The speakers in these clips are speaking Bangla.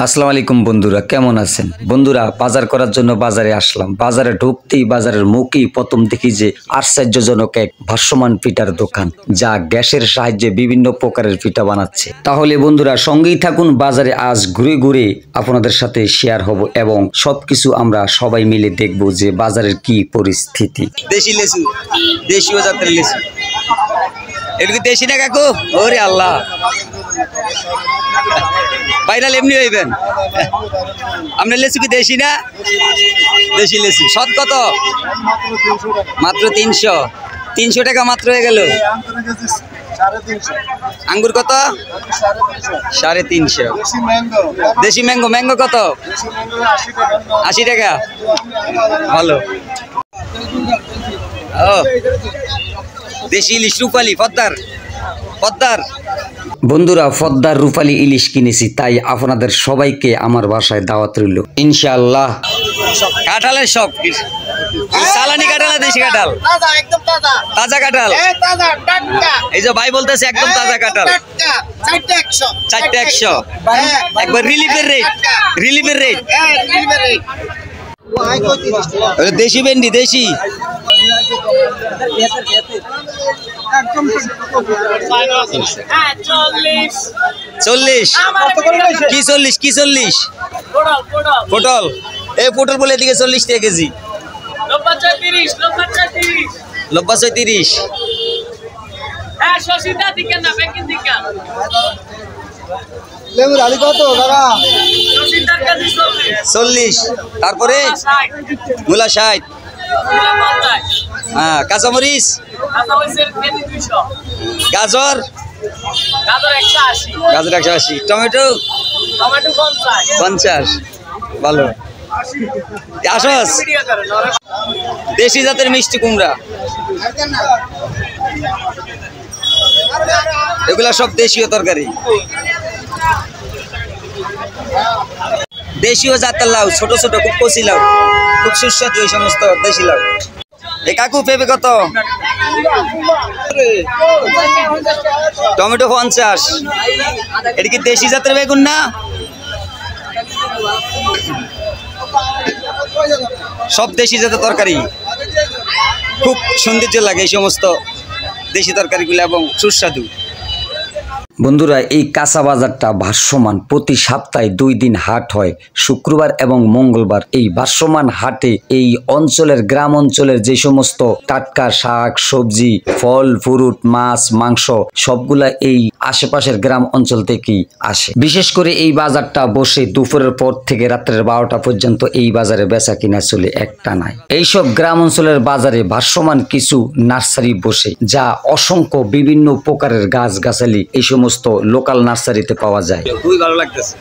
আসসালামু আলাইকুম বন্ধুরা, কেমন আছেন? বন্ধুরা, বাজার করার জন্য বাজারে আসলাম। বাজারে ঢুকতেই বাজারের মুখেই প্রথম দেখি যে আশ্চর্যজনক এক ভাসমান পিঠার দোকান, যা গ্যাসের সাহায্যে বিভিন্ন প্রকারের পিঠা বানাচ্ছে। তাহলে বন্ধুরা সঙ্গেই থাকুন, বাজারে আজ ঘুরে ঘুরে আপনাদের সাথে শেয়ার হব এবং সবকিছু আমরা সবাই মিলে দেখব যে বাজারের কি পরিস্থিতি। দেশি লেচু, দেশীয় জাতের লেচু। এগুলো দেশি না কাকু? ওরে আল্লাহ, বাইরাল এমনি হইবেন। আপনার লেচু কি দেশি না? দেশি লেচু। সৎ কত? মাত্র 300 টাকা মাত্র হয়ে গেল। আঙ্গুর কত? 350। দেশি ম্যাঙ্গো, ম্যাঙ্গো কত? 80 টাকা। ভালো। ও দেশি ইলিশ, রূপালি, পদ্মার। বন্ধুরা, পদ্মার রূপালী ইলিশ কিনেছি, তাই আপনাদের সবাইকে আমার বাসায় দাওয়াত রইল ইনশাআল্লাহ। কাঁঠালের সব চালানি কাঁঠাল, দেশি কাঁঠাল, তাজা কাঁঠাল। এই যে ভাই বলতেছে একদম তাজা কাঁঠাল। 4টা 100। একবার রিলিফের রেট। দেশি ভেন্ডি, দেশি। চল্লিশ। কি 40? পটল। এই পটল বলে এদিকে 40 টাকা কেজি। লব্বা 36। তারপরে মূলা 60। হ্যাঁ, কাঁচামরিচ, গাজর 180, টমেটো 50। ভালো। আসস দেশি জাতের মিষ্টি কুমড়া, এগুলা সব দেশীয় তরকারি। দেশীয় জাতের লাউ, ছোট ছোট, খুব কচি লাউ, খুব সুস্বাদু এই সমস্ত দেশি লাউ। এই কাকু পেঁপে কত? টমেটো 50। এটা কি দেশি জাতের বেগুন না? সব দেশি জাতের তরকারি, খুব সৌন্দর্য লাগে এই সমস্ত দেশি তরকারিগুলো এবং সুস্বাদু। বন্ধুরা, এই কাঁচা বাজারটা ভাসমান। প্রতি সপ্তাহে 2 দিন হাট হয়, শুক্রবার এবং মঙ্গলবার। এই ভাসমান হাটে এই অঞ্চলের, গ্রাম অঞ্চলের যে সমস্ত টাটকা শাক সবজি, ফল ফ্রুট, মাছ মাংস সবগুলা এই আশেপাশের গ্রাম অঞ্চল থেকেই আসে। বিশেষ করে এই বাজারটা বসে দুপুরের পর থেকে রাত্রের 12টা পর্যন্ত। এই বাজারে বেচা কিনা চলে একটানায়। এইসব গ্রাম অঞ্চলের বাজারে ভাসমান কিছু নার্সারি বসে, যা অসংখ্য বিভিন্ন প্রকারের গাছ গাছালি এই সমস্ত লোকাল নার্সারিতে পাওয়া যায়। খুবই ভালো লাগতেছে।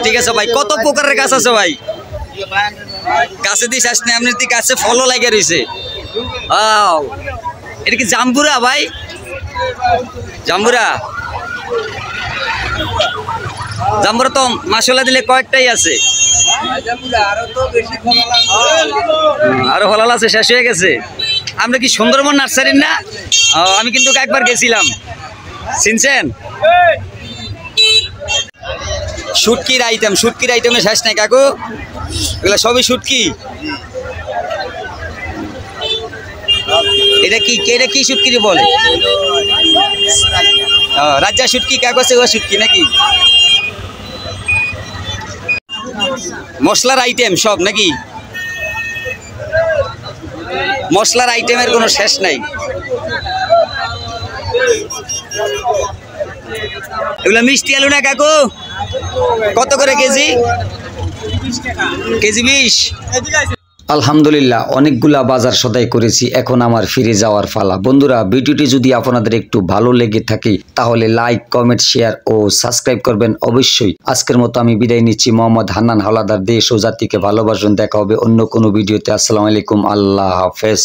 ঠিক আছে ভাই, কত প্রকারের গাছ আছে ভাই? গাছে দিয়ে শেষ নেই, আপনার গাছে ফলও লাগে রয়েছে। এটা কি জাম্বুরা ভাই? জাম্বুরা তো মশলা দিলে কয়েকটাই আছে, আরো ফলাল আছে, শেষ হয়ে গেছে। আমরা কি সুন্দরবন নার্সারির না? আমি কিন্তু একবার গেছিলাম, চিনছেন? শুটকির আইটেমে শেষ নাই কাকু, এগুলা সবই শুটকি। এটা কি শুটকি বলে? রাজা শুটকি, কাগজে শুটকি নাকি? মশলার আইটেম সব নাকি? মশলার আইটেমের কোনো শেষ নাই। এগুলো মিষ্টি আলু না কাকু? কত করে কেজি? কেজি 20। আলহামদুলিল্লাহ, অনেকগুলা বাজার সদাই করেছি, এখন আমার ফিরে যাওয়ার পালা। বন্ধুরা, ভিডিওটি যদি আপনাদের একটু ভালো লেগে থাকে তাহলে লাইক, কমেন্ট, শেয়ার ও সাবস্ক্রাইব করবেন অবশ্যই। আজকের মতো আমি বিদায় নিচ্ছি। মোহাম্মদ হান্নান হাওলাদার। দেশ ও জাতিকে ভালোবাসুন। দেখা হবে অন্য কোনো ভিডিওতে। আসসালামু আলাইকুম, আল্লাহ হাফেজ।